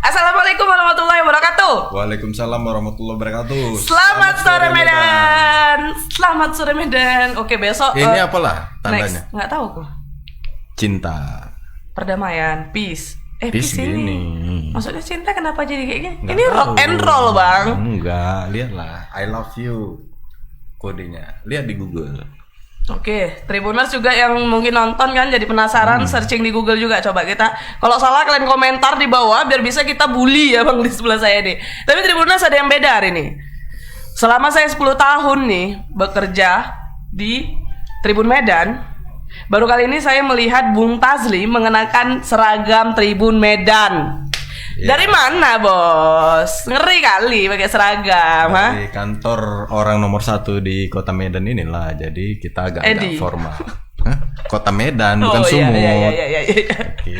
Assalamualaikum warahmatullahi wabarakatuh. Waalaikumsalam warahmatullahi wabarakatuh. Selamat sore Medan. Selamat sore Medan. Oke, besok ini apalah tandanya? Nggak tahu kok. Cinta. Perdamaian, peace. Peace ini. gini. Maksudnya cinta kenapa jadi kayak gini? Nggak Ini tahu. rock and roll, Bang. Enggak, lihatlah. I love you. Kodenya. Lihat di Google. Oke, Tribuners juga yang mungkin nonton kan jadi penasaran, searching di Google juga. Coba kita, kalau salah kalian komentar di bawah biar bisa kita bully ya Bang di sebelah saya nih. Tapi Tribuners ada yang beda hari ini. Selama saya 10 tahun nih bekerja di Tribun Medan, baru kali ini saya melihat Bung Tazli mengenakan seragam Tribun Medan. Dari mana, Bos? Ngeri kali pakai seragam, ha? Di kantor orang nomor 1 di Kota Medan inilah. Jadi kita agak formal. Hah? Kota Medan, bukan Sumut. Iya. Oke.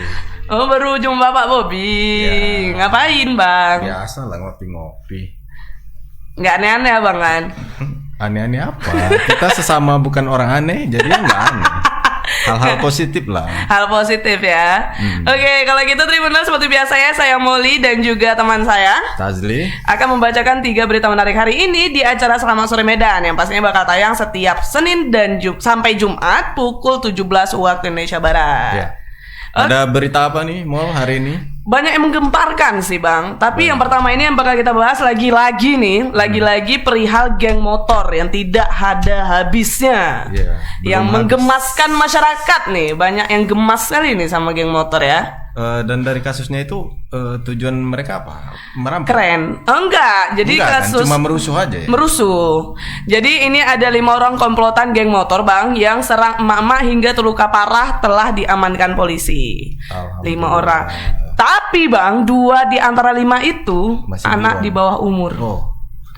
Oh, baru jumpa Pak Bobi. Ya. Ngapain, Bang? Biasa lah ngopi-ngopi. Nggak aneh-aneh, Bang kan? Aneh-aneh apa? Kita sesama bukan orang aneh, jadi nggak aneh. Hal-hal positif lah. Hal positif ya. Oke, kalau gitu Tribuners seperti biasa ya, saya Molly dan juga teman saya Tazli akan membacakan 3 berita menarik hari ini di acara Selamat Sore Medan yang pastinya bakal tayang setiap Senin dan sampai Jumat pukul 17 waktu Indonesia Barat. ya. Ada berita apa nih, Mol, hari ini? Banyak yang menggemparkan sih Bang. Tapi yang pertama ini yang bakal kita bahas lagi-lagi nih, lagi-lagi perihal geng motor yang tidak ada habisnya. Iya, Yang belum menggemaskan masyarakat nih. Banyak yang gemas sekali nih sama geng motor ya. Dan dari kasusnya itu tujuan mereka apa? Merampok? Keren. Oh enggak, jadi Enggak, kasus kan? Cuma merusuh aja ya? Merusuh. Jadi ini ada 5 orang komplotan geng motor Bang yang serang emak-emak hingga terluka parah telah diamankan polisi. 5 orang. Tapi Bang, 2 di antara 5 itu Masih anak buruan. di bawah umur. Oh,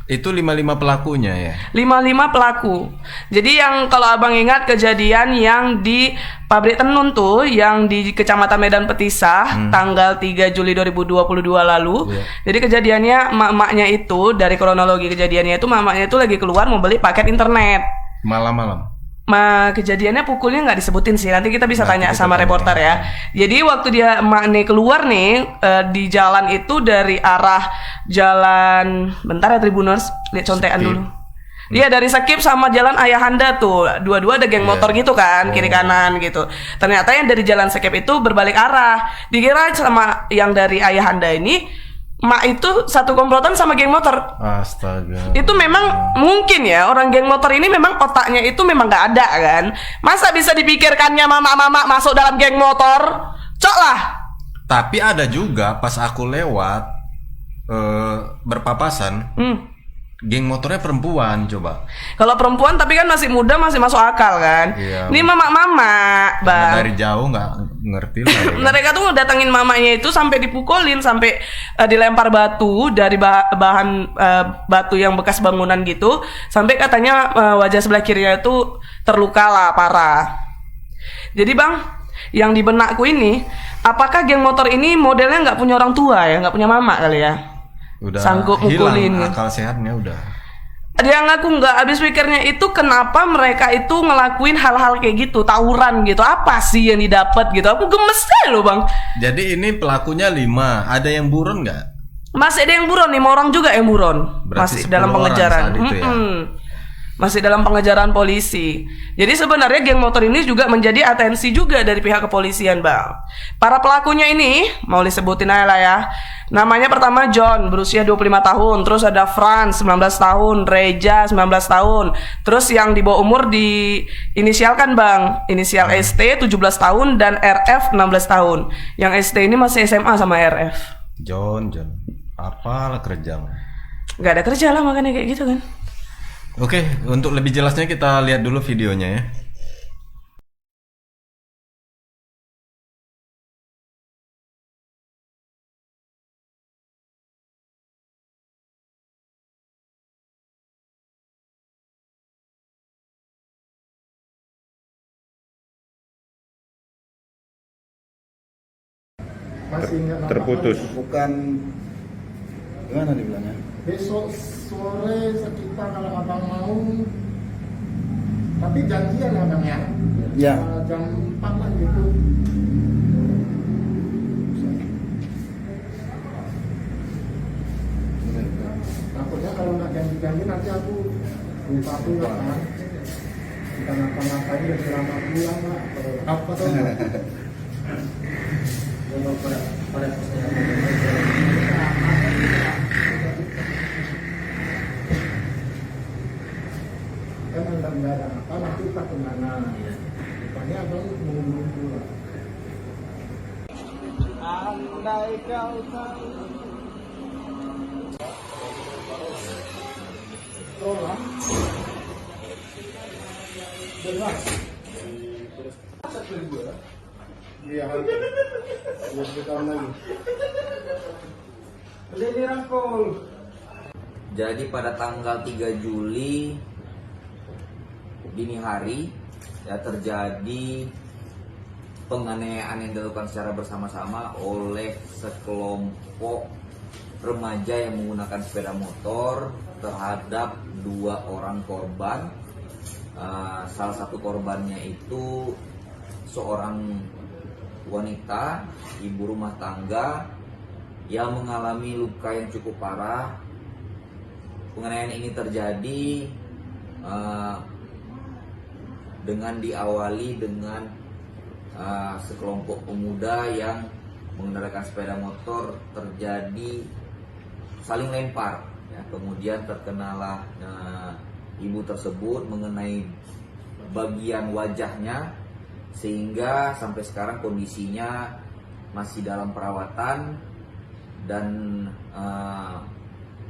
itu 5 pelakunya ya? 5 pelaku. Jadi yang kalau Abang ingat kejadian yang di pabrik tenun tuh yang di Kecamatan Medan Petisah tanggal 3 Juli 2022 lalu. Iya. Jadi kejadiannya emak-emaknya itu dari kronologi kejadiannya itu emak-emaknya itu lagi keluar mau beli paket internet. Malam-malam. Kejadiannya pukulnya nggak disebutin sih. Nanti kita bisa Nanti tanya kita sama tanya. reporter ya. Jadi waktu dia emak nih keluar nih di jalan itu dari arah jalan, bentar ya Tribuners, lihat contekan Skip. dulu. Iya dari Sekip sama jalan Ayahanda tuh, dua-dua ada geng motor gitu kan, kiri kanan gitu. Ternyata yang dari jalan Sekip itu berbalik arah. Dikira sama yang dari Ayahanda ini, mak itu satu komplotan sama geng motor. Astaga. Itu memang mungkin ya orang geng motor ini memang otaknya itu memang nggak ada kan. Masa bisa dipikirkannya mama-mama masuk dalam geng motor? Cok lah. Tapi ada juga pas aku lewat berpapasan, geng motornya perempuan coba. Kalau perempuan tapi kan masih muda masih masuk akal kan. Iya. Ini mama-mama, Karena Bang. dari jauh nggak ngerti lah. Ya, kan? Mereka tuh ngedatangin mamanya itu sampai dipukulin, sampai dilempar batu dari bahan batu yang bekas bangunan gitu, sampai katanya wajah sebelah kirinya itu terluka lah parah. Jadi Bang, yang di benakku ini, apakah geng motor ini modelnya nggak punya orang tua ya, nggak punya mama kali ya? Udah Sanggup mukulin. hilang akal sehatnya udah. Ada yang ngaku nggak habis pikirnya itu kenapa mereka itu ngelakuin hal-hal kayak gitu, tawuran gitu, apa sih yang didapat gitu? Aku gemes deh loh Bang. Jadi ini pelakunya 5. Ada yang buron nggak? Masih ada yang buron, 5 orang juga yang buron. Berarti Masih dalam 10 orang pengejaran. saat itu ya? Masih dalam pengejaran polisi. Jadi sebenarnya geng motor ini juga menjadi atensi juga dari pihak kepolisian, Bang. Para pelakunya ini, mau disebutin aja lah ya. Namanya pertama John, berusia 25 tahun. Terus ada Franz, 19 tahun. Reja, 19 tahun. Terus yang di bawah umur di inisialkan, Bang. Inisial ST, 17 tahun. Dan RF, 16 tahun. Yang ST ini masih SMA sama RF. John. Apalah kerja. Gak ada kerja lah makanya kayak gitu kan. Oke, untuk lebih jelasnya kita lihat dulu videonya ya. Terputus. Bukan gimana dibilangnya? Besok sore sekitar kalau abang mau, tapi janjian abang ya? Ya. Jam 4 lah gitu. janji nanti aku beli satu ya kan. Kita ngapa-ngapain udah selamat pulang lah. Apa tuh? Pada kan nggak ada apa nanti tak kemana? Rupanya abang mau pulang. Andai kau tahu. Tolong. Beras. Iya. Buat kita lagi. Beli rangkul. Jadi pada tanggal 3 Juli dini hari ya terjadi penganiayaan yang dilakukan secara bersama-sama oleh sekelompok remaja yang menggunakan sepeda motor terhadap 2 orang korban. Salah satu korbannya itu seorang wanita, ibu rumah tangga yang mengalami luka yang cukup parah. Penganiayaan ini terjadi dengan diawali dengan sekelompok pemuda yang mengendaраkan sepeda motor terjadi saling lempar. Ya, kemudian terkenalah ibu tersebut mengenai bagian wajahnya sehingga sampai sekarang kondisinya masih dalam perawatan dan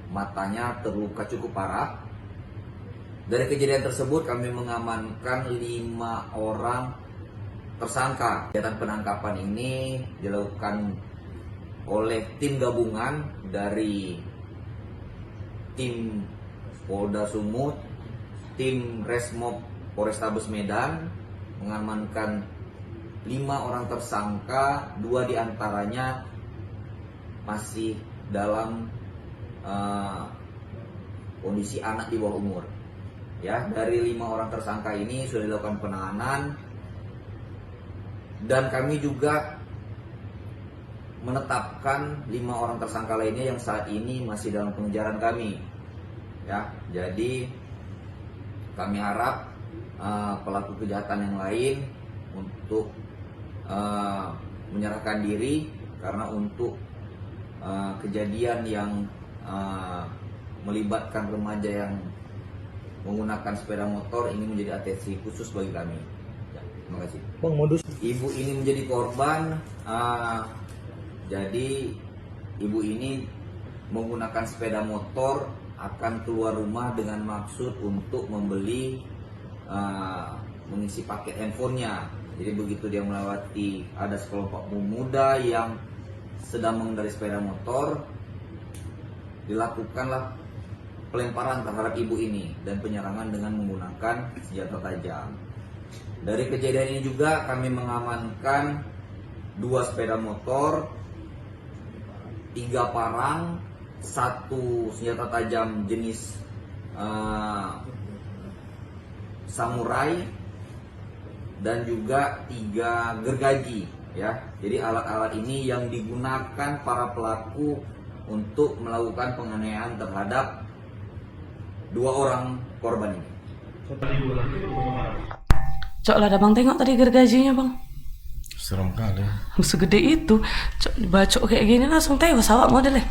matanya terluka cukup parah. Dari kejadian tersebut kami mengamankan 5 orang tersangka. Kegiatan penangkapan ini dilakukan oleh tim gabungan dari tim Polda Sumut, tim Resmob Polrestabes Medan, mengamankan 5 orang tersangka, 2 diantaranya masih dalam kondisi anak di bawah umur. Ya, dari 5 orang tersangka ini sudah dilakukan penahanan dan kami juga menetapkan 5 orang tersangka lainnya yang saat ini masih dalam pengejaran kami. Ya, jadi kami harap pelaku kejahatan yang lain untuk menyerahkan diri karena untuk kejadian yang melibatkan remaja yang menggunakan sepeda motor ini menjadi atensi khusus bagi kami. Ya, terima kasih. Bang, modus Ibu ini menjadi korban. Jadi ibu ini menggunakan sepeda motor akan keluar rumah dengan maksud untuk membeli mengisi paket handphonenya. Jadi begitu dia melewati ada sekelompok pemuda yang sedang mengendarai sepeda motor, dilakukanlah pelemparan terhadap ibu ini dan penyerangan dengan menggunakan senjata tajam. Dari kejadian ini juga kami mengamankan 2 sepeda motor, 3 parang, 1 senjata tajam jenis samurai dan juga 3 gergaji. Ya, jadi alat-alat ini yang digunakan para pelaku untuk melakukan penganiayaan terhadap 2 orang korban ini. Cok lah, bang tengok tadi gergajinya bang. Serem kali. Segede itu, cok dibacok kayak gini langsung tewas awak modelnya.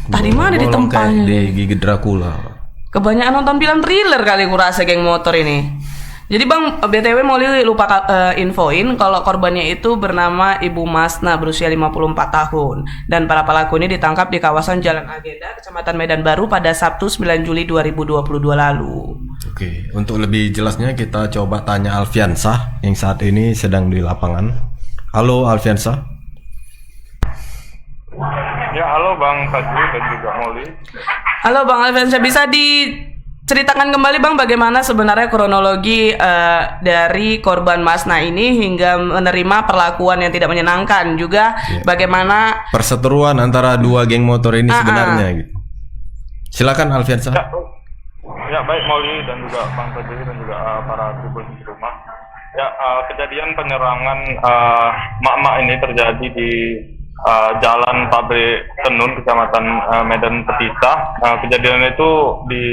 Tadi mana di tempatnya? Digigit Dracula. Kebanyakan nonton film thriller kali kurasa geng motor ini. Jadi bang, BTW Molly lupa infoin kalau korbannya itu bernama Ibu Masna berusia 54 tahun. Dan para pelaku ini ditangkap di kawasan Jalan Agenda, Kecamatan Medan Baru pada Sabtu 9 Juli 2022 lalu. Oke, untuk lebih jelasnya kita coba tanya Alfiansah yang saat ini sedang di lapangan. Halo Alfiansah. Ya, halo Bang Fadli dan juga Molly. Halo Bang Alfiansah, bisa diceritakan kembali Bang bagaimana sebenarnya kronologi dari korban Masna ini hingga menerima perlakuan yang tidak menyenangkan, juga bagaimana perseteruan antara 2 geng motor ini sebenarnya gitu. Silakan Alfiansah. Ya, baik Molly dan juga Bang Fadli dan juga para tribun di rumah. Ya, kejadian penyerangan mak-mak ini terjadi di Jalan Pabrik Tenun, Kecamatan Medan Petita. Kejadian itu di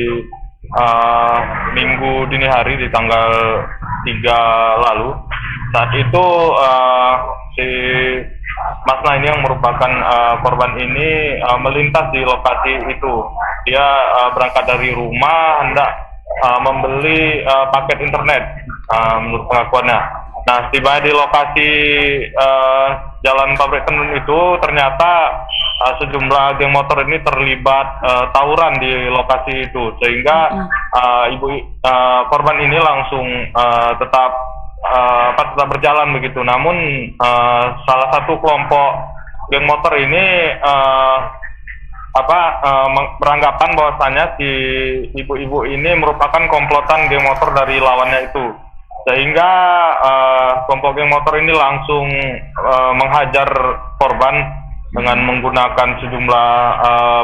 Minggu dini hari di tanggal 3 lalu. Saat itu si Masna ini yang merupakan korban ini melintas di lokasi itu. Dia berangkat dari rumah hendak membeli paket internet menurut pengakuannya. Nah, tiba di lokasi Jalan Pabrik Tenun itu ternyata sejumlah geng motor ini terlibat tawuran di lokasi itu, sehingga korban ini langsung tetap berjalan begitu. Namun salah satu kelompok geng motor ini beranggapan bahwasannya si ibu-ibu ini merupakan komplotan geng motor dari lawannya itu, sehingga kelompok geng motor ini langsung menghajar korban dengan menggunakan sejumlah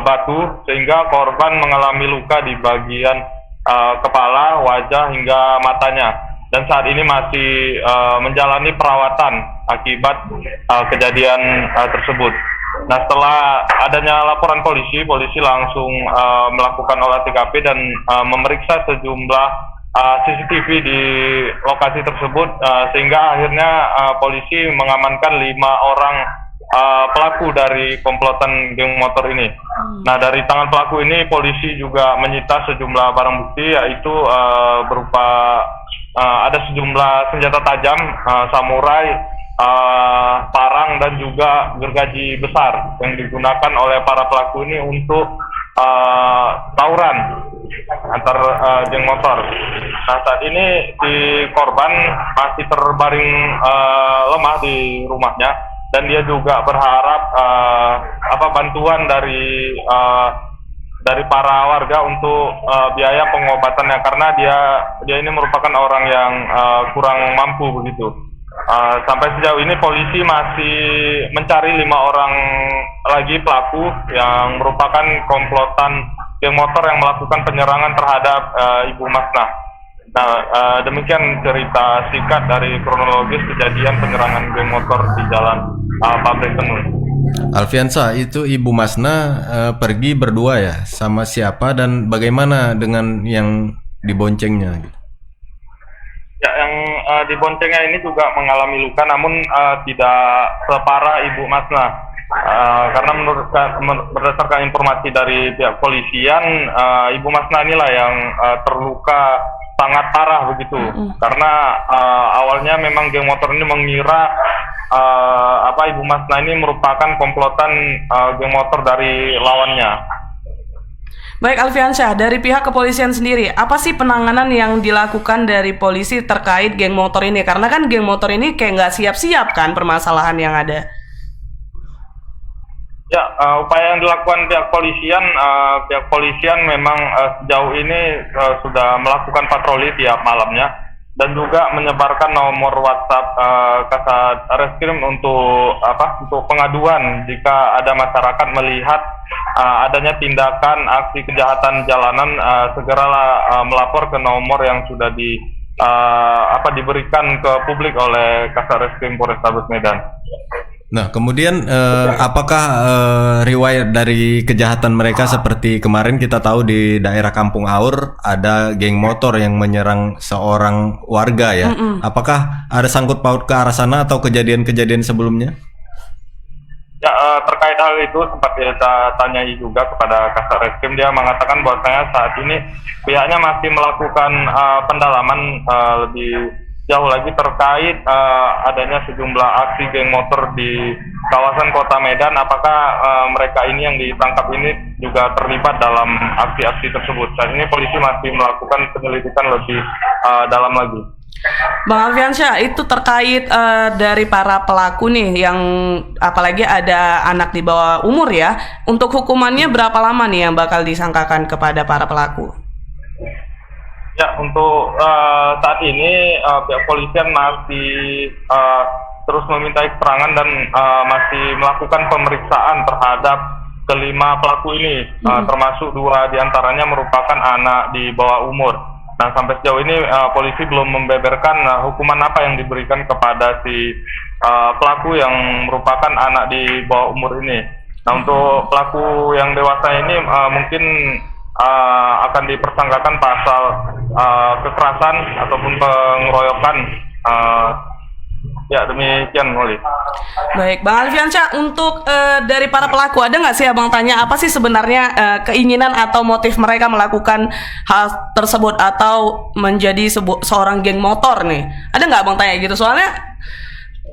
batu, sehingga korban mengalami luka di bagian kepala, wajah hingga matanya, dan saat ini masih menjalani perawatan akibat kejadian tersebut. Nah, setelah adanya laporan polisi langsung melakukan olah TKP dan memeriksa sejumlah CCTV di lokasi tersebut, sehingga akhirnya polisi mengamankan 5 orang pelaku dari komplotan geng motor ini. Nah, dari tangan pelaku ini polisi juga menyita sejumlah barang bukti, yaitu berupa ada sejumlah senjata tajam, samurai, parang, dan juga gergaji besar yang digunakan oleh para pelaku ini untuk tawuran antar geng motor. Nah, saat ini si korban masih terbaring lemah di rumahnya, dan dia juga berharap bantuan dari para warga untuk biaya pengobatannya, karena dia ini merupakan orang yang kurang mampu begitu. Sampai sejauh ini polisi masih mencari 5 orang lagi pelaku yang merupakan komplotan geng motor yang melakukan penyerangan terhadap Ibu Masna. Nah, demikian cerita singkat dari kronologis kejadian penyerangan geng motor di Jalan Pabrik Tenun. Alfiansa, itu Ibu Masna pergi berdua ya? Sama siapa dan bagaimana dengan yang diboncengnya? Ya, yang diboncengnya ini juga mengalami luka, namun tidak separah Ibu Masna. Karena berdasarkan informasi dari pihak polisian, Ibu Masna inilah yang terluka sangat parah begitu. Karena awalnya memang geng motor ini mengira Ibu Masna ini merupakan komplotan geng motor dari lawannya. Baik Alfiansyah, dari pihak kepolisian sendiri, apa sih penanganan yang dilakukan dari polisi terkait geng motor ini? Karena kan geng motor ini kayak nggak siap-siap kan permasalahan yang ada. Ya, upaya yang dilakukan pihak polisian memang sejauh ini sudah melakukan patroli tiap malamnya, dan juga menyebarkan nomor WhatsApp Kasat Reskrim untuk pengaduan jika ada masyarakat melihat adanya tindakan aksi kejahatan jalanan, segeralah melapor ke nomor yang sudah diberikan ke publik oleh Kasat Reskrim Polrestabes Medan. Nah, kemudian apakah riwayat dari kejahatan mereka seperti kemarin kita tahu di daerah Kampung Aur ada geng motor yang menyerang seorang warga ya? Apakah ada sangkut paut ke arah sana atau kejadian-kejadian sebelumnya? Ya, terkait hal itu sempat kita tanyai juga kepada Kasat Reskrim. Dia mengatakan bahwasanya saat ini pihaknya masih melakukan pendalaman lebih jauh lagi terkait adanya sejumlah aksi geng motor di kawasan Kota Medan. Apakah mereka ini yang ditangkap ini juga terlibat dalam aksi-aksi tersebut? Saat ini polisi masih melakukan penyelidikan lebih dalam lagi. Bang Alfiansyah, itu terkait dari para pelaku nih, yang apalagi ada anak di bawah umur ya, untuk hukumannya berapa lama nih yang bakal disangkakan kepada para pelaku? Ya, untuk saat ini pihak polisian masih terus meminta keterangan dan masih melakukan pemeriksaan terhadap kelima pelaku ini, termasuk 2 diantaranya merupakan anak di bawah umur. Nah, sampai sejauh ini polisi belum membeberkan hukuman apa yang diberikan kepada si pelaku yang merupakan anak di bawah umur ini. Nah, untuk pelaku yang dewasa ini mungkin akan dipersangkakan pasal kekerasan ataupun pengeroyokan. Ya, demikian, Molly. Baik, Bang Alfiansyah, untuk dari para pelaku ada nggak sih Abang tanya apa sih sebenarnya keinginan atau motif mereka melakukan hal tersebut atau menjadi seorang geng motor nih? Ada nggak Abang tanya gitu? Soalnya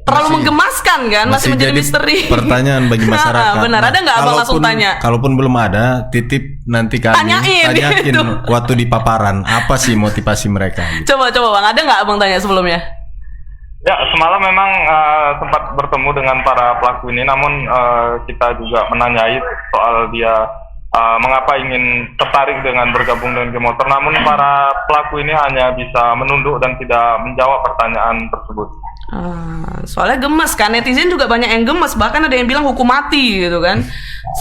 terlalu menggemaskan kan, masih menjadi jadi misteri. pertanyaan bagi masyarakat. Benar, ada nggak Abang langsung tanya? Kalaupun belum ada, titip nanti kami Tanyain gitu. waktu di paparan apa sih motivasi mereka. Gitu. Coba Bang, ada nggak Abang tanya sebelumnya? Ya, semalam memang sempat bertemu dengan para pelaku ini, namun kita juga menanyai soal dia mengapa ingin tertarik dengan bergabung dengan geng motor. Namun para pelaku ini hanya bisa menunduk dan tidak menjawab pertanyaan tersebut. Soalnya gemes kan, netizen juga banyak yang gemes, bahkan ada yang bilang hukum mati gitu kan,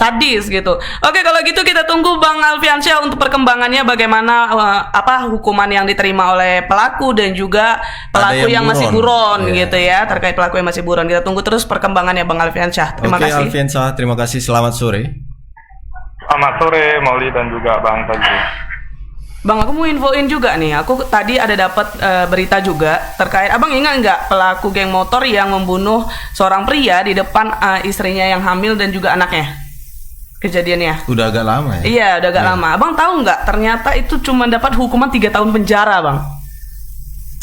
sadis gitu. Oke, kalau gitu kita tunggu Bang Alfiansyah untuk perkembangannya bagaimana apa hukuman yang diterima oleh pelaku dan juga pelaku yang masih buron gitu ya, terkait pelaku yang masih buron. Kita tunggu terus perkembangannya Bang Alfiansyah. Terima kasih. Alfiansyah, terima kasih. Selamat sore. Selamat sore, Mauli dan juga Bang Fajri. Bang, aku mau infoin juga nih. Aku tadi ada dapat berita juga terkait. Abang ingat nggak pelaku geng motor yang membunuh seorang pria di depan istrinya yang hamil dan juga anaknya? Kejadiannya. Udah agak lama ya? Iya, udah agak lama. Abang tahu nggak? Ternyata itu cuma dapat hukuman 3 tahun penjara, Bang.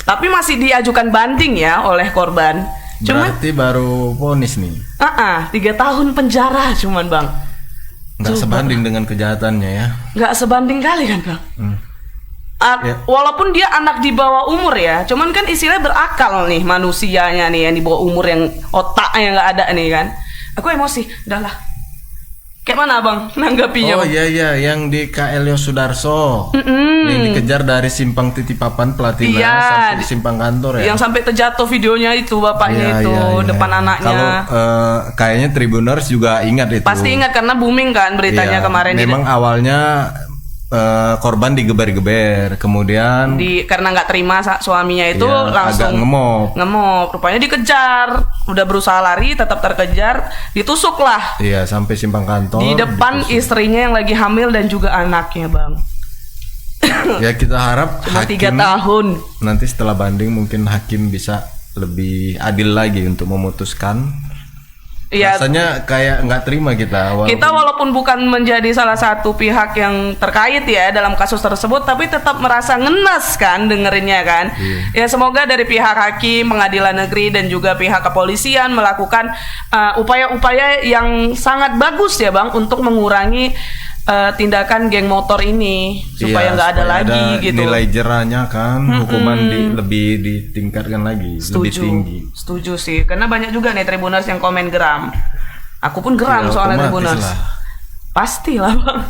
Tapi masih diajukan banding ya oleh korban. Berarti baru vonis nih? 3 tahun penjara cuman, Bang. Nggak sebanding dengan kejahatannya ya? Nggak sebanding kali kan, Bang? Walaupun dia anak di bawah umur ya, cuman kan istilahnya berakal nih manusianya nih yang di bawah umur yang otaknya nggak ada nih kan. Aku emosi, udahlah. Kayak mana Bang nanggapinya? Oh iya, yang di KL Yosudarso, yang dikejar dari simpang Titipapan Platina sampai simpang kantor ya. Yang sampai terjatuh videonya itu bapaknya depan anaknya. Kalau kayaknya Tribuners juga ingat itu. Pasti ingat karena booming kan beritanya kemarin. Memang awalnya korban digeber-geber, kemudian karena nggak terima suaminya itu langsung agak ngemop. Rupanya dikejar, udah berusaha lari, tetap terkejar, ditusuk lah. Iya, sampai simpang kantor. Di depan istrinya yang lagi hamil dan juga anaknya, Bang. Ya kita harap cuma hakim 3 tahun. Nanti setelah banding mungkin hakim bisa lebih adil lagi untuk memutuskan. Ya, rasanya kayak nggak terima kita. Kita walaupun bukan menjadi salah satu pihak yang terkait ya dalam kasus tersebut, tapi tetap merasa ngenes kan dengerinnya kan. Ya semoga dari pihak hakim, pengadilan negeri dan juga pihak kepolisian melakukan upaya-upaya yang sangat bagus ya Bang untuk mengurangi tindakan geng motor ini supaya nggak ada lagi gitu. Nilai jerahnya kan hukuman lebih ditingkatkan lagi, lebih tinggi. Setuju sih, karena banyak juga nih Tribuners yang komen geram. Aku pun geram soalnya Tribuners. Pastilah Bang.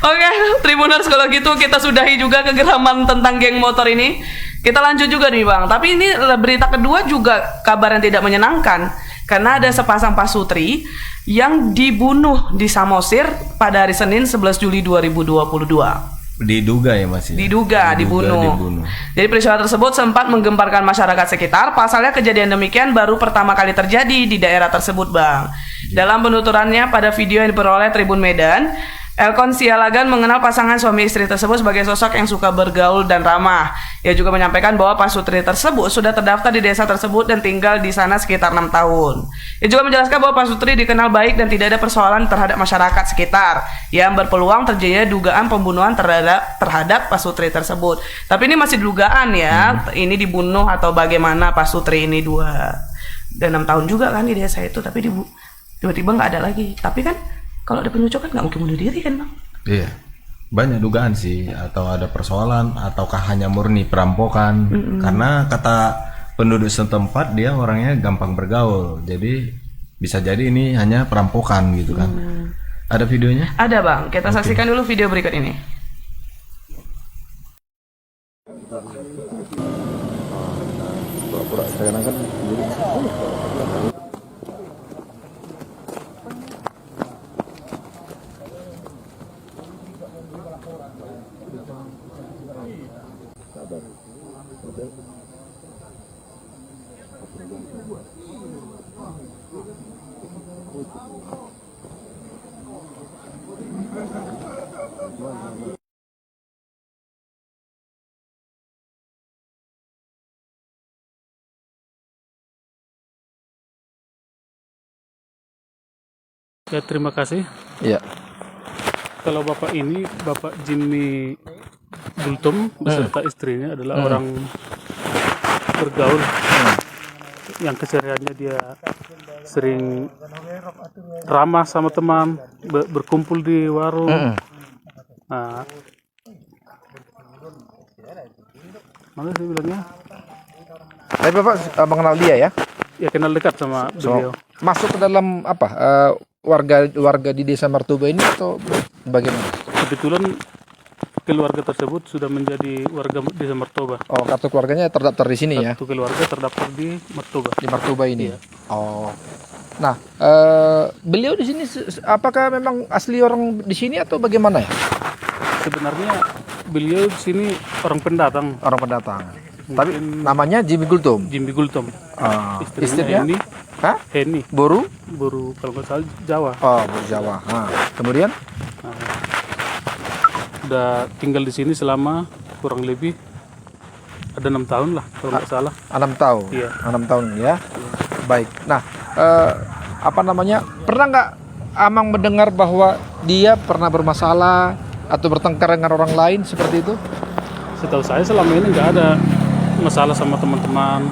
Oke, Tribuners kalau gitu kita sudahi juga kegeraman tentang geng motor ini. Kita lanjut juga nih Bang. Tapi ini berita kedua juga kabar yang tidak menyenangkan. Karena ada sepasang pasutri yang dibunuh di Samosir pada hari Senin 11 Juli 2022. Diduga ya masih? Diduga dibunuh. Jadi peristiwa tersebut sempat menggemparkan masyarakat sekitar. Pasalnya kejadian demikian baru pertama kali terjadi di daerah tersebut Bang. Dalam penuturannya pada video yang diperoleh Tribun Medan, Elkon Sialagan mengenal pasangan suami istri tersebut sebagai sosok yang suka bergaul dan ramah. Ia juga menyampaikan bahwa pasutri tersebut sudah terdaftar di desa tersebut dan tinggal di sana sekitar 6 tahun. Ia juga menjelaskan bahwa pasutri dikenal baik dan tidak ada persoalan terhadap masyarakat sekitar yang berpeluang terjadinya dugaan pembunuhan terhadap pasutri tersebut. Tapi ini masih dugaan ya, ini dibunuh atau bagaimana pasutri ini 2 dan 6 tahun juga kan di desa itu, tapi tiba-tiba nggak ada lagi. Tapi kan kalau ada penyucokan nggak mungkin bunuh diri kan Bang? Iya, banyak dugaan sih, atau ada persoalan ataukah hanya murni perampokan. Karena kata penduduk setempat dia orangnya gampang bergaul, jadi bisa jadi ini hanya perampokan gitu kan. Ada videonya? Ada Bang, kita saksikan dulu video berikut ini. Ya, terima kasih. Iya. Kalau Bapak ini, Bapak Jimmy Gultom beserta istrinya adalah orang bergaul yang kesehariannya dia sering ramah sama teman, berkumpul di warung. Nah, mana sih bilangnya? Tapi Bapak mengenal dia ya? Ya, kenal dekat sama beliau. Masuk ke dalam apa? Warga di Desa Martoba ini atau bagaimana? Kebetulan keluarga tersebut sudah menjadi warga Desa Martoba. Oh, kartu keluarganya terdaftar di sini ya? Kartu keluarga terdaftar di Martoba. Di Martoba ini. Iya. Oh. Nah, beliau di sini apakah memang asli orang di sini atau bagaimana ya? Sebenarnya beliau di sini orang pendatang. Orang pendatang. Tapi namanya Jimmy Gultom. Jimmy Gultom. Istrinya? Heni. Hah? Heni. Boru Kalau nggak salah Jawa. Oh, Boru Jawa. Kemudian? Udah tinggal di sini selama kurang lebih ada 6 tahun lah kalau nggak salah. 6 tahun. Iya. 6 tahun ya. Baik. Nah, apa namanya? Pernah nggak Amang mendengar bahwa dia pernah bermasalah atau bertengkar dengan orang lain seperti itu? Setahu saya selama ini nggak ada masalah sama teman-teman.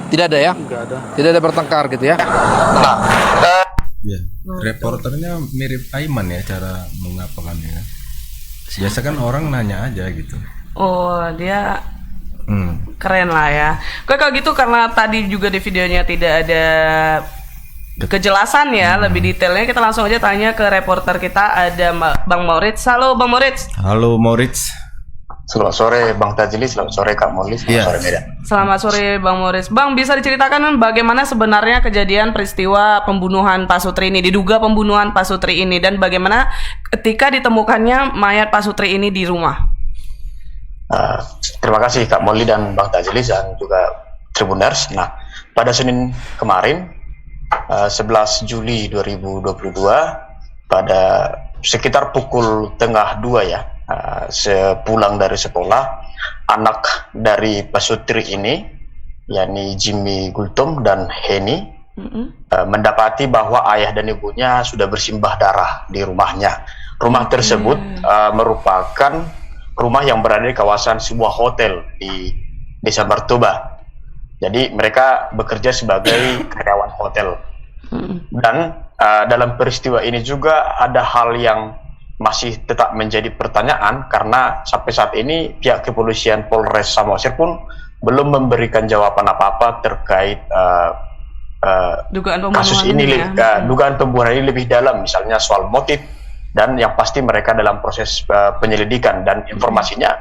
Tidak ada ya? Nggak ada. Tidak ada bertengkar gitu ya? Nah, Ya, reporternya mirip Aiman ya cara mengapakannya. Biasa kan orang nanya aja gitu. Oh, dia keren lah ya. Oke, kalau gitu karena tadi juga di videonya tidak ada kejelasan ya, lebih detailnya kita langsung aja tanya ke reporter kita, ada Bang Moritz. Halo Bang Moritz. Halo Moritz. Selamat sore Bang Tajli, selamat sore Kak Molly, selamat sore Medan. Selamat sore Bang Moritz. Bang, bisa diceritakan bagaimana sebenarnya kejadian peristiwa pembunuhan Pak Sutri ini, diduga pembunuhan Pak Sutri ini, dan bagaimana ketika ditemukannya mayat Pak Sutri ini di rumah? Terima kasih Kak Molly dan Bang Tajli dan juga Tribuners. Nah, pada Senin kemarin 11 Juli 2022 pada sekitar pukul 1:30 ya, sepulang dari sekolah, anak dari Pak Sutri ini, yakni Jimmy Gultom dan Heni, mendapati bahwa ayah dan ibunya sudah bersimbah darah di rumahnya. Rumah tersebut merupakan rumah yang berada di kawasan sebuah hotel di Desa Martoba. Jadi mereka bekerja sebagai karyawan hotel. Dan dalam peristiwa ini juga ada hal yang masih tetap menjadi pertanyaan, karena sampai saat ini pihak kepolisian Polres Samosir pun belum memberikan jawaban apa-apa terkait kasus ini, dugaan pembunuhan ini lebih dalam, misalnya soal motif, dan yang pasti mereka dalam proses penyelidikan, dan informasinya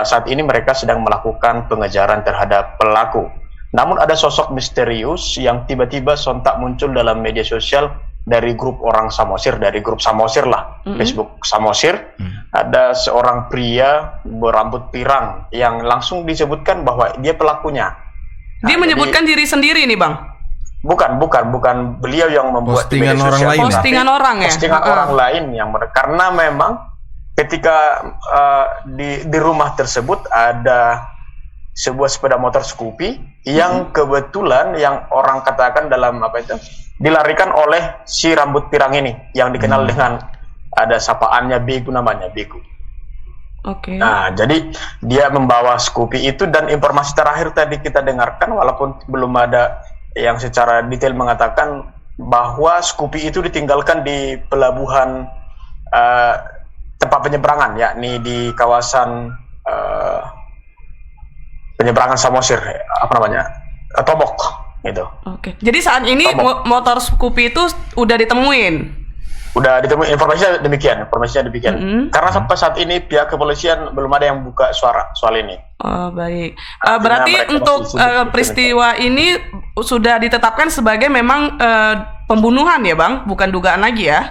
saat ini mereka sedang melakukan pengejaran terhadap pelaku. Namun ada sosok misterius yang tiba-tiba sontak muncul dalam media sosial dari grup orang Samosir, dari grup Samosir lah, Facebook Samosir. Ada seorang pria berambut pirang yang langsung disebutkan bahwa dia pelakunya. Dia menyebutkan diri sendiri nih Bang? Bukan beliau yang membuat postingan di media orang sosial. lain. Postingan orang ya? Postingan orang lain yang karena memang ketika di rumah tersebut ada sebuah sepeda motor Scoopy yang kebetulan yang orang katakan dalam dilarikan oleh si rambut pirang ini yang dikenal dengan ada sapaannya Begu, namanya Begu. Oke. Nah, jadi dia membawa Scoopy itu, dan informasi terakhir tadi kita dengarkan, walaupun belum ada yang secara detail mengatakan bahwa Scoopy itu ditinggalkan di pelabuhan tempat penyeberangan, yakni di kawasan penyeberangan Samosir, Tomok gitu. Oke. Jadi saat ini motor Scoopy itu udah ditemuin? Udah ditemuin, informasinya demikian. Karena sampai saat ini pihak kepolisian belum ada yang buka suara soal ini. Oh, baik. Berarti untuk peristiwa ini sudah ditetapkan sebagai memang pembunuhan ya Bang, bukan dugaan lagi ya?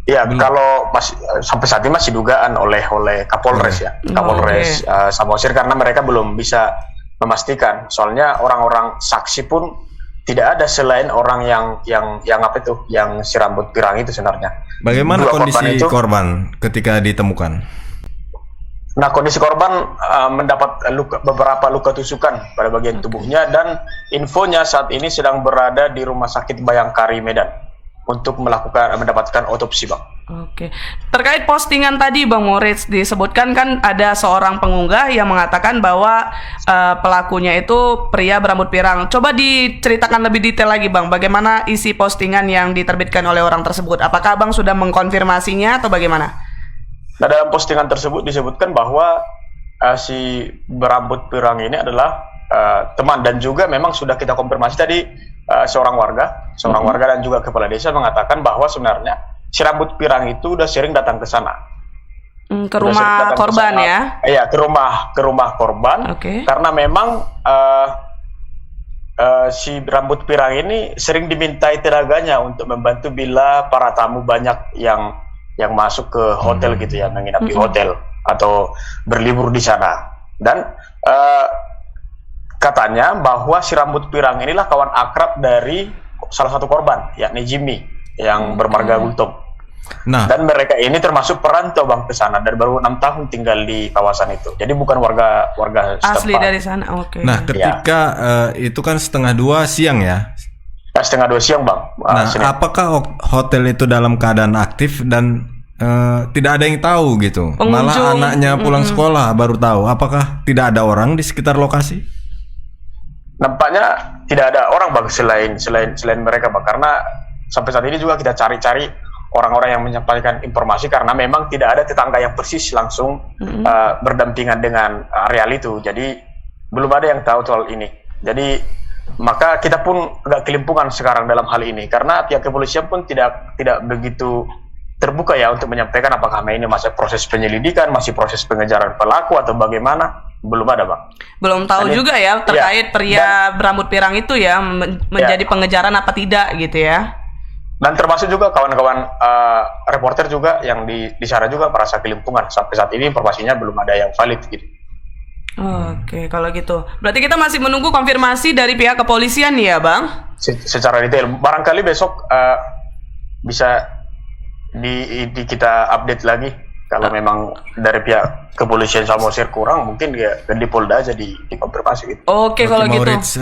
Iya, kalau masih sampai saat ini masih dugaan oleh Kapolres ya, Kapolres Samosir, karena mereka belum bisa memastikan. Soalnya orang-orang saksi pun tidak ada selain orang yang si rambut pirang itu sebenarnya. Bagaimana kondisi korban ketika ditemukan? Nah, kondisi korban mendapat beberapa luka tusukan pada bagian tubuhnya, dan infonya saat ini sedang berada di Rumah Sakit Bayangkari Medan untuk mendapatkan otopsi, Bang. Oke. Terkait postingan tadi Bang Moritz, disebutkan kan ada seorang pengunggah yang mengatakan bahwa pelakunya itu pria berambut pirang. Coba diceritakan lebih detail lagi Bang, bagaimana isi postingan yang diterbitkan oleh orang tersebut? Apakah Bang sudah mengkonfirmasinya atau bagaimana? Nah, dalam postingan tersebut disebutkan bahwa si berambut pirang ini adalah teman, dan juga memang sudah kita konfirmasi tadi seorang warga dan juga kepala desa mengatakan bahwa sebenarnya si rambut pirang itu udah sering datang ke sana. Ke rumah korban ya? Iya, ke rumah korban. Oke. Karena memang si rambut pirang ini sering dimintai tenaganya untuk membantu bila para tamu banyak yang masuk ke hotel gitu ya, menginap di hotel atau berlibur di sana. Dan katanya bahwa si rambut pirang inilah kawan akrab dari salah satu korban, yakni Jimmy yang bermarga Gultom. Nah, Dan mereka ini termasuk perantau Bang ke sana dan baru 6 tahun tinggal di kawasan itu. Jadi bukan warga asli setempat. dari sana. Oke. nah ketika itu kan 1:30 siang ya. 1:30 siang Bang. Nah, Senin. apakah hotel itu dalam keadaan aktif dan tidak ada yang tahu gitu? Pengunjung. Malah anaknya pulang sekolah baru tahu. Apakah tidak ada orang di sekitar lokasi? Nampaknya tidak ada orang Bang selain mereka Bang, karena sampai saat ini juga kita cari-cari orang-orang yang menyampaikan informasi, karena memang tidak ada tetangga yang persis langsung berdampingan dengan areal itu. Jadi belum ada yang tahu soal ini. Jadi maka kita pun agak kelimpungan sekarang dalam hal ini, karena pihak kepolisian pun tidak begitu terbuka ya untuk menyampaikan apakah ini masih proses penyelidikan, masih proses pengejaran pelaku atau bagaimana. Belum ada Bang. Belum tahu juga ya terkait pria berambut pirang itu ya menjadi pengejaran apa tidak gitu ya. Dan termasuk juga kawan-kawan reporter juga yang di sana juga merasa kelimpungan. Sampai saat ini informasinya belum ada yang valid gitu. Oke, kalau gitu. Berarti kita masih menunggu konfirmasi dari pihak kepolisian nih ya, Bang? Secara detail. Barangkali besok bisa kita update lagi. Kalau memang dari pihak kepolisian Samosir kurang, mungkin ya di Polda aja dikonfirmasi gitu. Oke, kalau gitu. Maurits,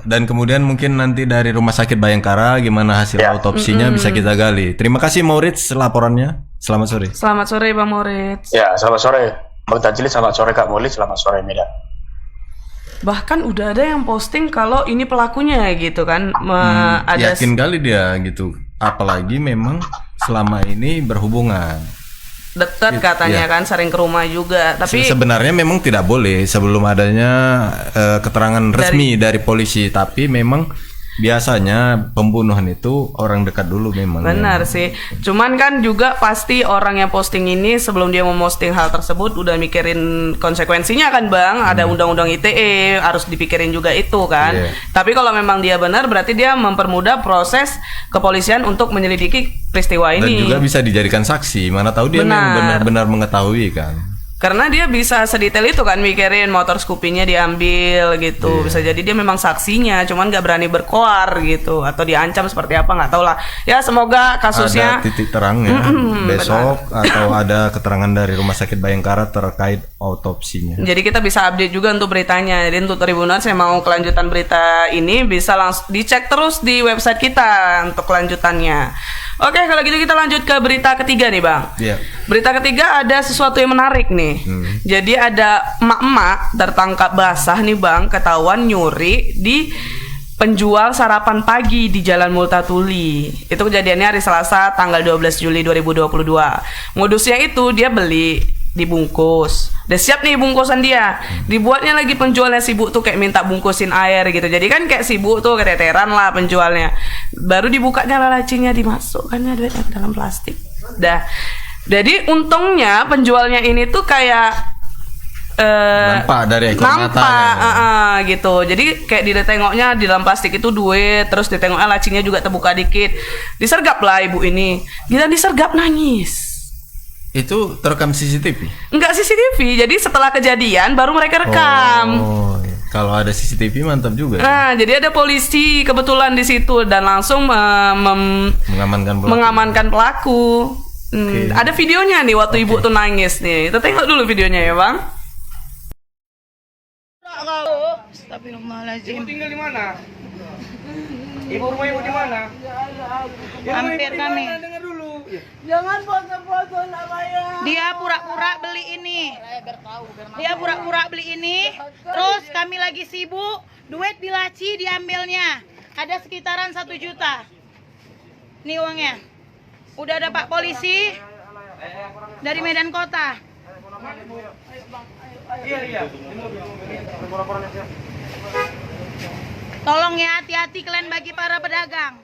dan kemudian mungkin nanti dari Rumah Sakit Bayangkara gimana hasil autopsinya bisa kita gali. Terima kasih Maurits laporannya. Selamat sore. Selamat sore Bang Moritz. Ya, selamat sore Bang Tajli, selamat sore Kak Muli, selamat sore Medan. Bahkan udah ada yang posting kalau ini pelakunya gitu kan. Yakin kali dia gitu. Apalagi memang selama ini berhubungan. Dekat katanya kan, sering ke rumah juga. Tapi sebenarnya memang tidak boleh sebelum adanya keterangan resmi dari polisi, tapi memang biasanya pembunuhan itu orang dekat dulu memang. Benar sih. Cuman kan juga pasti orang yang posting ini sebelum dia memposting hal tersebut udah mikirin konsekuensinya kan Bang. Ada undang-undang ITE, harus dipikirin juga itu kan. Tapi kalau memang dia benar berarti dia mempermudah proses kepolisian untuk menyelidiki peristiwa ini. Dan juga bisa dijadikan saksi. Mana tahu dia memang benar-benar mengetahui kan. Karena dia bisa sedetail itu kan mikirin motor Scoopy-nya diambil gitu. Bisa jadi dia memang saksinya, cuman nggak berani berkoar gitu, atau diancam seperti apa nggak tahu lah. Ya semoga kasusnya ada titik terang ya besok atau ada keterangan dari Rumah Sakit Bayangkara terkait autopsinya. Jadi kita bisa update juga untuk beritanya. Jadi untuk Tribuners yang mau kelanjutan berita ini bisa langsung dicek terus di website kita untuk kelanjutannya. Oke, kalau gitu kita lanjut ke berita ketiga nih Bang. Berita ketiga ada sesuatu yang menarik nih. Jadi ada emak-emak tertangkap basah nih Bang, ketahuan nyuri di penjual sarapan pagi di Jalan Multatuli. Itu kejadiannya hari Selasa tanggal 12 Juli 2022. Modusnya itu dia beli dibungkus. Udah siap nih bungkusan dia. Dibuatnya lagi penjualnya sibuk tuh kayak minta bungkusin air gitu. Jadi kan kayak sibuk tuh, keteteran lah penjualnya. Baru dibukanya lacinya, dimasukkannya duitnya ke dalam plastik. Dah. Jadi untungnya penjualnya ini tuh kayak nampak dari ekor mata gitu. Jadi kayak ditengoknya di dalam plastik itu duit, terus ditengoknya lacinya juga terbuka dikit. Disergap lah ibu ini. Gila, disergap nangis. Itu terekam CCTV? Enggak CCTV, jadi setelah kejadian baru mereka rekam. Kalau ada CCTV mantap juga. Nah, jadi ada polisi kebetulan di situ dan langsung mengamankan pelaku. Ada videonya nih waktu ibu tuh nangis nih. Kita tengok dulu videonya ya Bang. Astagfirullahaladzim. Ibu tinggal di mana? Ibu rumah ibu di mana? Hampir kami. Dengar dulu. Jangan foto-foto namanya. Dia pura-pura beli ini. Dia pura-pura beli ini. Terus kami lagi sibuk, duit di laci diambilnya. Ada sekitaran 1 juta. Nih uangnya. Udah ada Pak Polisi dari Medan Kota. Iya. Tolong ya, hati-hati kalian bagi para pedagang.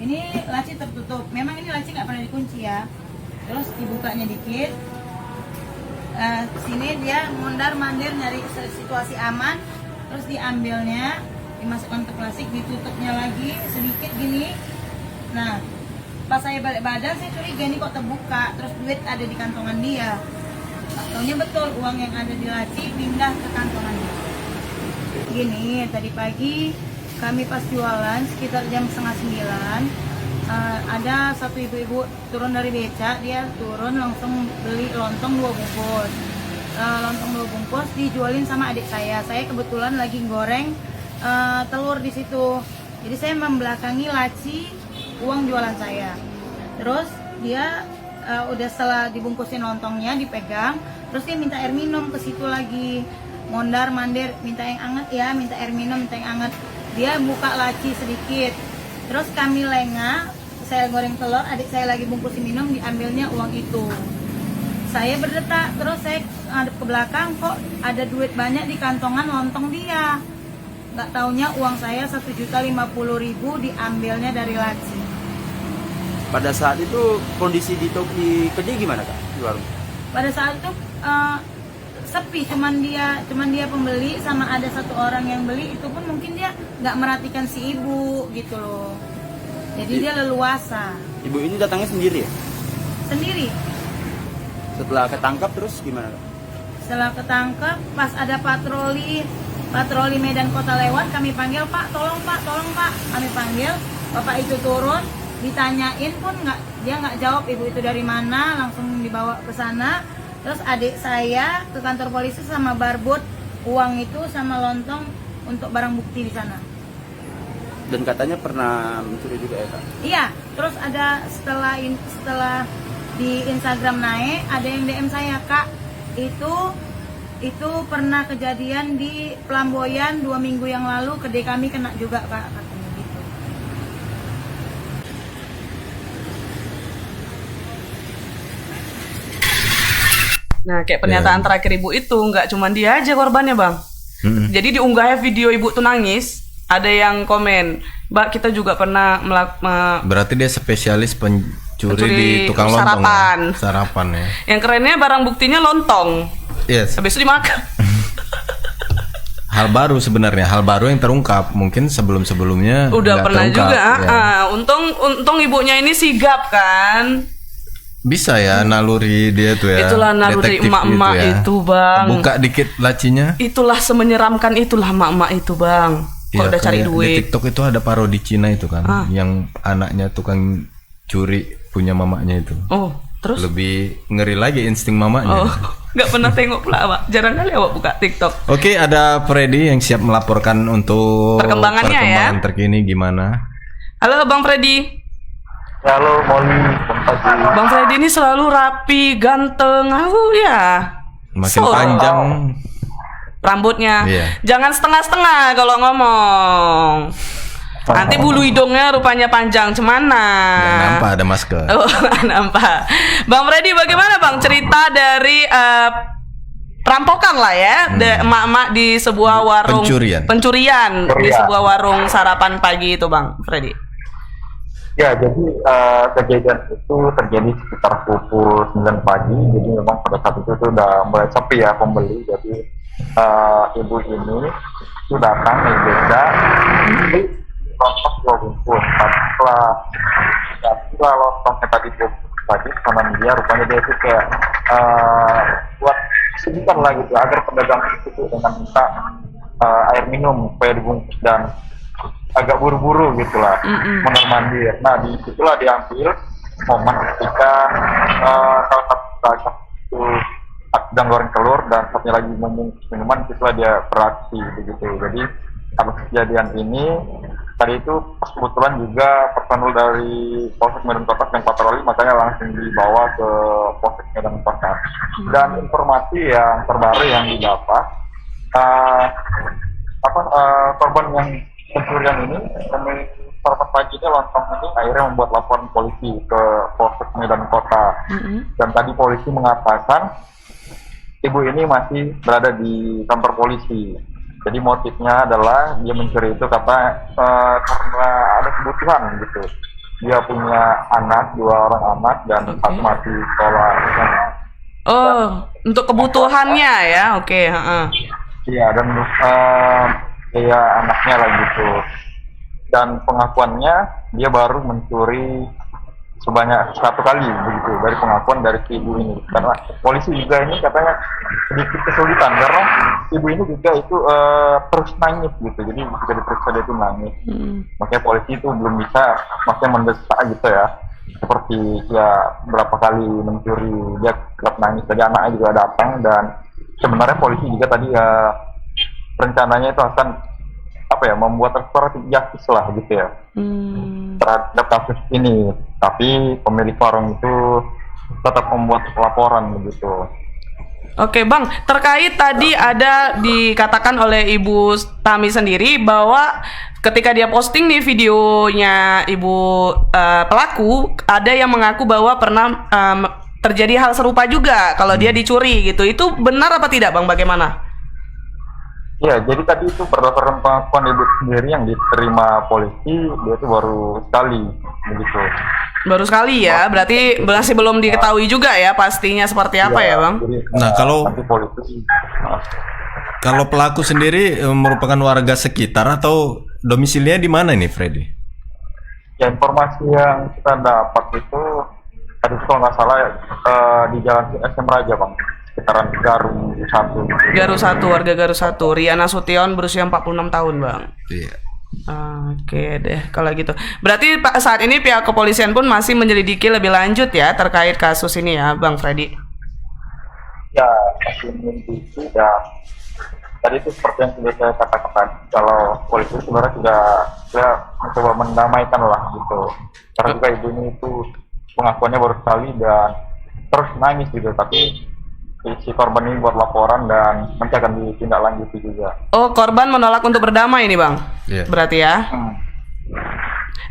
Ini laci tertutup. Memang ini laci nggak pernah dikunci ya. Terus dibukanya dikit. Sini dia mondar-mandir nyari situasi aman. Terus diambilnya, dimasukkan ke plastik, ditutupnya lagi sedikit gini. Nah, pas saya balik badan saya curiga ini kok terbuka. Terus duit ada di kantongan dia. Taunya betul uang yang ada di laci pindah ke kantongan dia. Gini, tadi pagi kami pas jualan sekitar jam 8:30, ada satu ibu-ibu turun dari beca, dia turun langsung beli lontong 2 bungkus. Lontong 2 bungkus dijualin sama adik saya. Saya kebetulan lagi goreng telur di situ. Jadi saya membelakangi laci uang jualan saya. Terus dia udah setelah dibungkusin lontongnya dipegang, terus dia minta air minum ke situ lagi. Mondar mandir minta yang anget ya, minta air minum, minta yang anget. Dia buka laci sedikit, terus kami lengah, saya goreng telur, adik saya lagi bungkusin minum, diambilnya uang itu. Saya berdetak, terus saya ngadep ke belakang, kok ada duit banyak di kantongan lontong dia. Nggak taunya uang saya 1.050.000 diambilnya dari laci. Pada saat itu kondisi di kedai gimana Kak? Di warung? Pada saat itu sepi, cuman dia pembeli sama ada satu orang yang beli, itu pun mungkin dia nggak merhatikan si ibu gitu loh. Jadi dia leluasa. Ibu ini datangnya sendiri ya? Sendiri. Setelah ketangkap terus gimana? Setelah ketangkap, pas ada patroli Medan Kota lewat, kami panggil, Pak, tolong Pak. Kami panggil, bapak itu turun, ditanyain pun dia nggak jawab ibu itu dari mana, langsung dibawa ke sana. Terus adik saya ke kantor polisi sama barbut uang itu sama lontong untuk barang bukti di sana. Dan katanya pernah mencuri juga ya Kak? Iya, terus ada setelah di Instagram naik, ada yang DM saya, Kak, itu pernah kejadian di Pelamboyan 2 minggu yang lalu, kedai kami kena juga Kak, katanya gitu. Nah, kayak pernyataan terakhir ibu itu nggak cuma dia aja korbannya, Bang. Jadi diunggahnya video ibu tuh nangis, ada yang komen, Mbak, kita juga pernah berarti dia spesialis pencuri di tukang lontong sarapan ya. Yang kerennya barang buktinya lontong. Yes. Habis itu dimakan. Hal baru sebenarnya, hal baru yang terungkap. Mungkin sebelum-sebelumnya udah pernah terungkap, juga. Ya. Untung ibunya ini sigap kan. Bisa ya naluri dia tuh ya. Itulah naluri emak-emak itu, Bang. Buka dikit lacinya. Itulah semenyeramkan itulah emak-emak itu, Bang. Kalau udah cari duit. Di TikTok itu ada parodi Cina itu kan, yang anaknya tukang curi punya mamanya itu. Oh, terus? Lebih ngeri lagi insting mamanya. Oh, nggak pernah tengok pula, Pak. Jarang kali awak buka TikTok. Oke, ada Freddy yang siap melaporkan untuk perkembangan terkini gimana. Halo, Bang Freddy. Halo, Molly. Bang Freddy ini selalu rapi, ganteng, ya. Makin panjang rambutnya. Iya. Jangan setengah-setengah kalau ngomong. Nanti bulu hidungnya rupanya panjang, cemana? Nggak nampak ada masker. Oh, nampak. Bang Freddy, bagaimana Bang cerita dari perampokan lah ya, emak-emak di sebuah warung pencurian di sebuah warung sarapan pagi itu, Bang Freddy? Ya, jadi kejadian itu terjadi sekitar pukul 9 pagi. Jadi memang pada saat itu sudah mulai sepi ya pembeli. Jadi ibu ini itu datang nih beca beli lontong 2 bungkus. Setelah lontongnya tadi sama dia, rupanya dia itu kayak buat sebentar lah gitu agar pedagang itu dengan minta air minum supaya dibungkus dan agak buru-buru gitulah, mondar-mandir. Nah, disitulah diambil momen ketika salah satu pedagang itu sedang goreng telur dan satunya lagi membungkus minuman, itulah dia beraksi begitu. Jadi atas kejadian ini tadi itu kebetulan juga personel dari Polsek Medan Kota yang patroli, makanya langsung dibawa ke Polsek Medan Kota. Dan informasi yang terbaru yang didapat, korban yang pencurian ini, pada paginya lontong ini akhirnya membuat laporan polisi ke Polsek Medan Kota. Dan tadi polisi mengatakan ibu ini masih berada di kantor polisi. Jadi motifnya adalah dia mencuri itu karena ada kebutuhan gitu. Dia punya anak, 2 orang anak dan satu masih sekolah. Oh, untuk kebutuhannya ya, oke. Iya, dan ya anaknya lah gitu. Dan pengakuannya dia baru mencuri sebanyak 1 kali begitu dari pengakuan dari si ibu ini. Karena polisi juga ini katanya sedikit kesulitan karena ibu ini juga itu terus nangis gitu. Jadi ketika diperiksa dia itu nangis. Makanya polisi itu belum bisa maksudnya mendesak gitu ya. Seperti ya berapa kali mencuri dia tetap nangis. Jadi anaknya juga datang dan sebenarnya polisi juga tadi rencananya itu akan membuat restoratif justice lah gitu ya terhadap kasus ini, tapi pemilik warung itu tetap membuat laporan begitu. Oke Bang, terkait tadi ada dikatakan oleh Ibu Tami sendiri bahwa ketika dia posting nih videonya ibu pelaku, ada yang mengaku bahwa pernah terjadi hal serupa juga kalau dia dicuri gitu. Itu benar apa tidak Bang? Bagaimana? Ya, jadi tadi itu berdasarkan pengakuan ibu sendiri yang diterima polisi, dia itu baru sekali begitu. Baru sekali ya, berarti masih belum diketahui juga ya pastinya seperti apa ya Bang? Nah, kalau pelaku sendiri merupakan warga sekitar atau domisilinya di mana nih, Freddy? Ya, informasi yang kita dapat itu tadi kalau nggak salah di Jalan SM Raja Bang, sekitaran Garu 1. Garu 1, warga Garu 1. Riana Sution berusia 46 tahun Bang. Iya. Oke deh kalau gitu. Berarti saat ini pihak kepolisian pun masih menyelidiki lebih lanjut ya terkait kasus ini ya Bang Freddy? Ya, masih menyelidiki dan tadi itu seperti yang sudah saya katakan tadi, kalau polisi sebenarnya sudah mencoba mendamaikan lah gitu. Karena juga ibu ini itu pengakuannya baru sekali dan terus nangis gitu, tapi si korban ini buat laporan dan nanti akan ditindaklanjuti juga. Oh, korban menolak untuk berdamai nih Bang? Yeah. Berarti ya?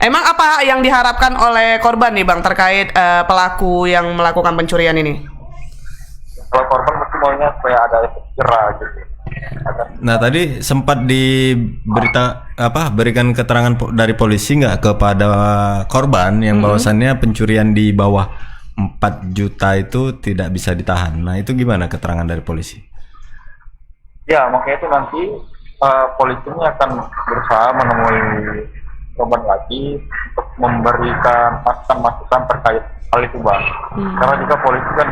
Emang apa yang diharapkan oleh korban nih Bang terkait pelaku yang melakukan pencurian ini? Kalau korban mesti maunya supaya ada efek jerah gitu. Nah tadi sempat berikan keterangan dari polisi nggak kepada korban yang bahwasannya pencurian di bawah 4 juta itu tidak bisa ditahan. Nah itu gimana keterangan dari polisi? Ya makanya itu nanti polisi ini akan berusaha menemui korban lagi untuk memberikan masukan terkait hal itu Bang. Karena juga polisi kan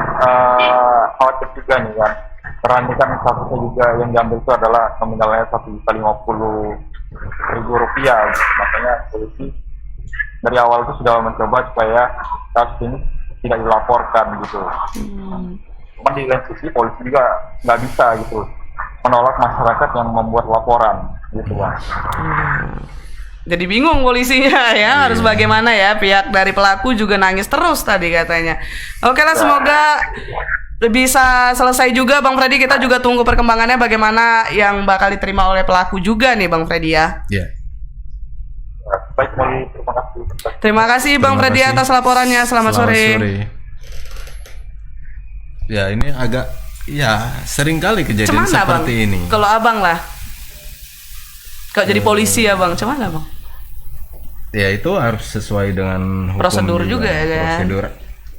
khawatir juga nih kan. Karena ini kan kasusnya juga yang diambil itu adalah nominalnya Rp150.000. Makanya polisi dari awal itu sudah mencoba supaya kasus ini tidak dilaporkan gitu. Cuman di lain sisi polisi juga nggak bisa gitu menolak masyarakat yang membuat laporan gitu Bang. Jadi bingung polisinya ya harus bagaimana ya, pihak dari pelaku juga nangis terus tadi katanya. Oke lah, semoga bisa selesai juga Bang Freddy. Kita juga tunggu perkembangannya bagaimana yang bakal diterima oleh pelaku juga nih Bang Freddy ya. Iya. Baik, terima kasih. Terima kasih Bang Freddy atas laporannya. Selamat sore. Ya ini agak sering kali kejadian Cemana, seperti Bang? ini. Kalau Abang lah, kalau jadi polisi ya Bang, cemana Bang? Ya itu harus sesuai dengan hukum prosedur juga ya kan. Prosedur.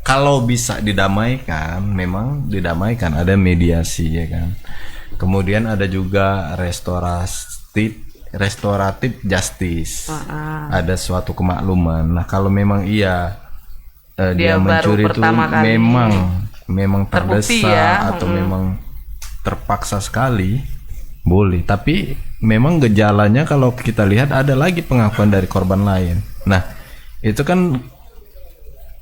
Kalau bisa didamaikan, memang didamaikan, ada mediasi ya kan. Kemudian ada juga restoratif justice. Ada suatu kemakluman. Nah, kalau memang dia mencuri itu memang terdesak ya. Atau memang terpaksa sekali, boleh. Tapi memang gejalanya kalau kita lihat ada lagi pengakuan dari korban lain. Nah, itu kan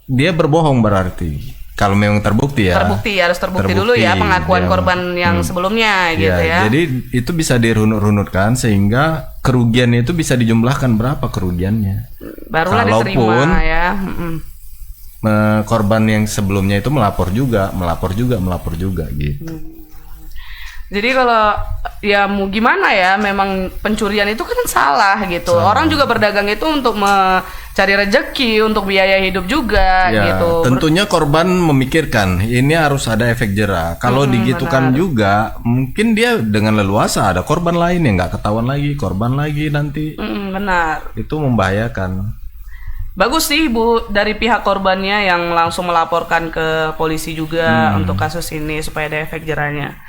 dia berbohong berarti. Kalau memang terbukti ya. Harus terbukti dulu ya pengakuan dia- korban yang sebelumnya gitu ya. Jadi itu bisa dirunut-runutkan sehingga kerugian itu bisa dijumlahkan berapa kerugiannya. Barulah Kalaupun diterima ya. korban yang sebelumnya itu melapor juga gitu. Jadi kalau ya mau gimana ya, memang pencurian itu kan salah gitu. Orang juga berdagang itu untuk mencari rezeki, untuk biaya hidup juga Ya, gitu. tentunya korban memikirkan ini harus ada efek jera. Kalau digitukan juga, mungkin dia dengan leluasa ada korban lain yang nggak ketahuan lagi, korban lagi nanti. Benar. Itu membahayakan. Bagus sih Bu dari pihak korbannya yang langsung melaporkan ke polisi juga untuk kasus ini supaya ada efek jerahnya.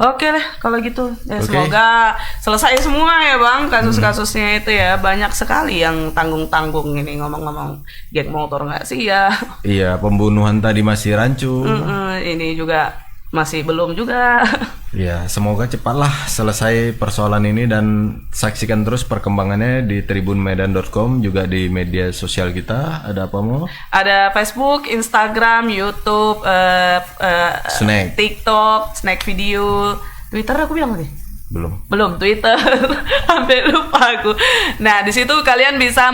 Oke lah kalau gitu ya, Oke. semoga selesai semua ya Bang kasus-kasusnya itu ya, banyak sekali yang tanggung-tanggung ini ngomong-ngomong geng motor nggak sih ya. Iya, pembunuhan tadi masih rancu. Ini juga masih belum juga. Ya, semoga cepatlah selesai persoalan ini dan saksikan terus perkembangannya di tribunmedan.com, juga di media sosial kita. Ada apa mau? Ada Facebook, Instagram, YouTube, Snack. TikTok, Snack Video, Twitter aku bilang tadi. Belum Twitter. Sampai lupa aku. Nah, di situ kalian bisa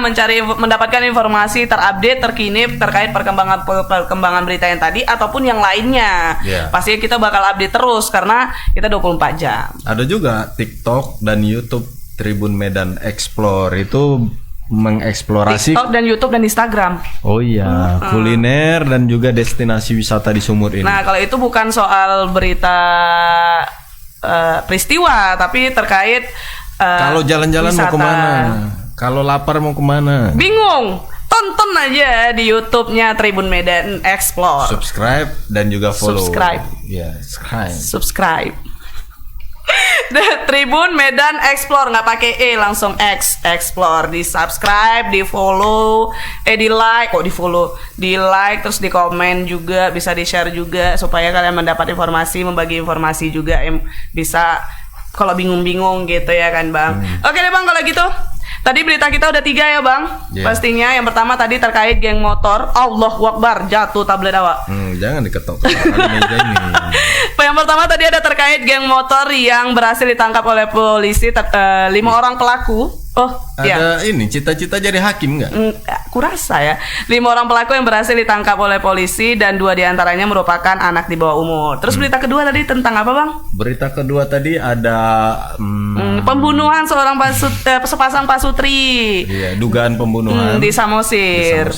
mendapatkan informasi terupdate, terkini terkait perkembangan berita yang tadi ataupun yang lainnya. Yeah. Pasti kita bakal update terus karena kita 24 jam. Ada juga TikTok dan YouTube Tribun Medan Explore, itu mengeksplorasi TikTok dan YouTube dan Instagram. Oh iya, kuliner dan juga destinasi wisata di Sumur ini. Nah, kalau itu bukan soal berita peristiwa, tapi terkait Kalau jalan-jalan mau wisata. kemana? Kalau lapar mau kemana? Bingung? Tonton aja di YouTube-nya Tribun Medan Explore. Subscribe dan juga follow. Subscribe. Ya, Subscribe. Tribun Medan Explore, nggak pakai langsung Explore. Di subscribe, di follow, di like, di like terus di komen juga, bisa di share juga supaya kalian mendapat informasi, membagi informasi juga yang bisa kalau bingung-bingung gitu ya kan Bang. Oke deh Bang kalau gitu. Tadi berita kita udah 3 ya Bang. Pastinya yang pertama tadi terkait geng motor. Allahu Akbar, jatuh tablet awak. Jangan diketok meja ini. Yang pertama tadi ada terkait geng motor yang berhasil ditangkap oleh polisi, 5 orang pelaku. Ada ini cita-cita jadi hakim nggak? Kurasa ya. 5 orang pelaku yang berhasil ditangkap oleh polisi dan 2 diantaranya merupakan anak di bawah umur. Terus berita kedua tadi tentang apa Bang? Berita kedua tadi ada pembunuhan seorang sepasang pasutri. Iya, dugaan pembunuhan di Samosir.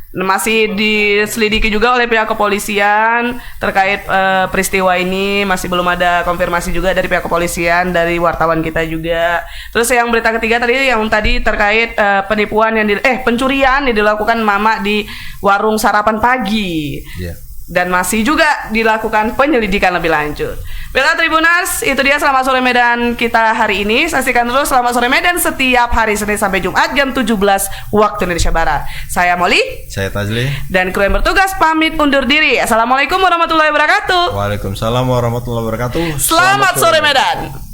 Masih diselidiki juga oleh pihak kepolisian terkait peristiwa ini. Masih belum ada konfirmasi juga dari pihak kepolisian, dari wartawan kita juga. Terus yang berita ketiga tadi yang tadi terkait penipuan yang pencurian yang dilakukan mama di warung sarapan pagi. Dan masih juga dilakukan penyelidikan lebih lanjut. Bella Tribuners, itu dia Selamat Sore Medan kita hari ini. Saksikan terus Selamat Sore Medan setiap hari Senin sampai Jumat jam 17 waktu Indonesia Barat. Saya Molly. Saya Tazli. Dan kru yang bertugas pamit undur diri. Assalamualaikum warahmatullahi wabarakatuh. Waalaikumsalam warahmatullahi wabarakatuh. Selamat Sore Medan.